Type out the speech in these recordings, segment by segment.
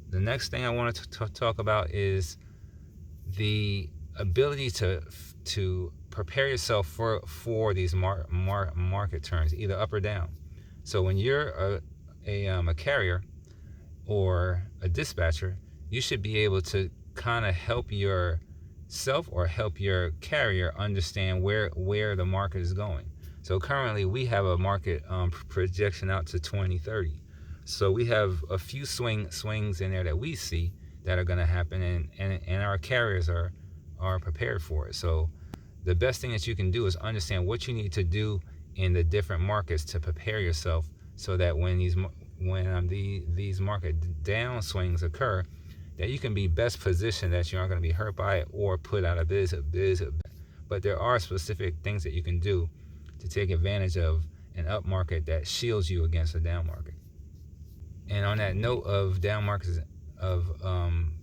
the next thing I want to talk about is the ability to prepare yourself for these market turns, either up or down. So when you're a carrier or a dispatcher, you should be able to kind of help yourself or help your carrier understand where the market is going. So currently we have a market projection out to 2030. So we have a few swings in there that we see that are going to happen, and our carriers are prepared for it. So the best thing that you can do is understand what you need to do in the different markets to prepare yourself, so that when these market downswings occur, that you can be best positioned, that you aren't going to be hurt by it or put out of business. But there are specific things that you can do to take advantage of an up market that shields you against a down market. And on that note of down markets, of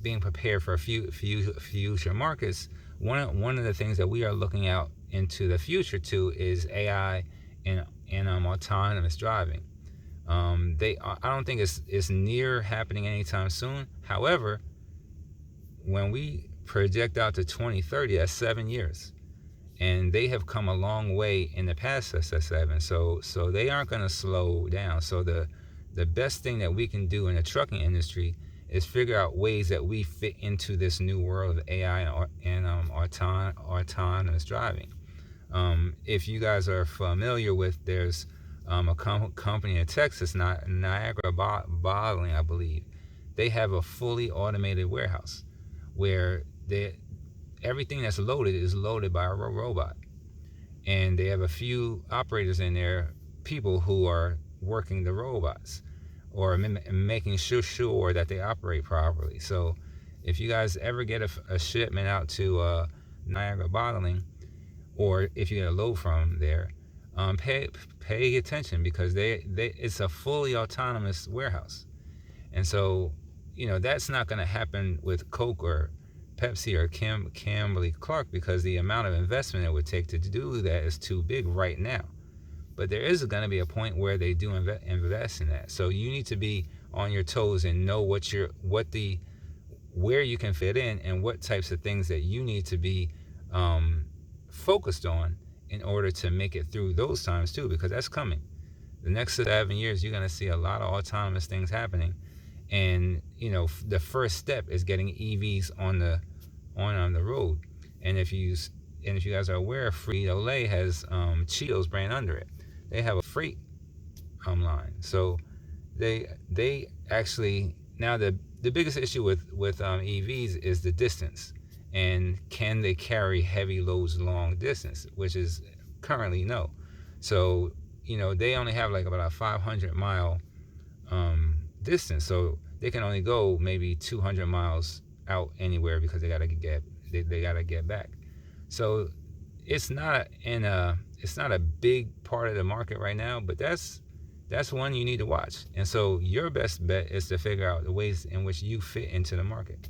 being prepared for future markets, one of the things that we are looking out into the future to is AI and autonomous driving. I don't think it's near happening anytime soon. However, when we project out to 2030, that's 7 years, and they have come a long way in the past 7. So they aren't going to slow down. So the best thing that we can do in the trucking industry is figure out ways that we fit into this new world of AI and autonomous driving. If you guys are familiar with, there's a company in Texas, Niagara Bottling, I believe. They have a fully automated warehouse where everything that's loaded is loaded by a robot. And they have a few operators in there, people who are working the robots or making sure that they operate properly. So if you guys ever get a shipment out to Niagara Bottling, or if you get a load from there, pay attention, because it's a fully autonomous warehouse. And so, that's not going to happen with Coke or Pepsi or Kimberly Clark, because the amount of investment it would take to do that is too big right now. But there is going to be a point where they do invest in that. So you need to be on your toes and know where you can fit in, and what types of things that you need to be focused on in order to make it through those times too, because that's coming. The next 7 years, you're going to see a lot of autonomous things happening. And the first step is getting EVs on the road. And if you guys are aware, Frito-Lay has Cheetos brand under it. They have a freight line. So they actually, now the biggest issue with EVs is the distance, and can they carry heavy loads long distance, which is currently no. So they only have like about a 500-mile distance, so they can only go maybe 200 miles out anywhere, because they gotta get back. So it's not a big part of the market right now, but that's one you need to watch. And so your best bet is to figure out the ways in which you fit into the market.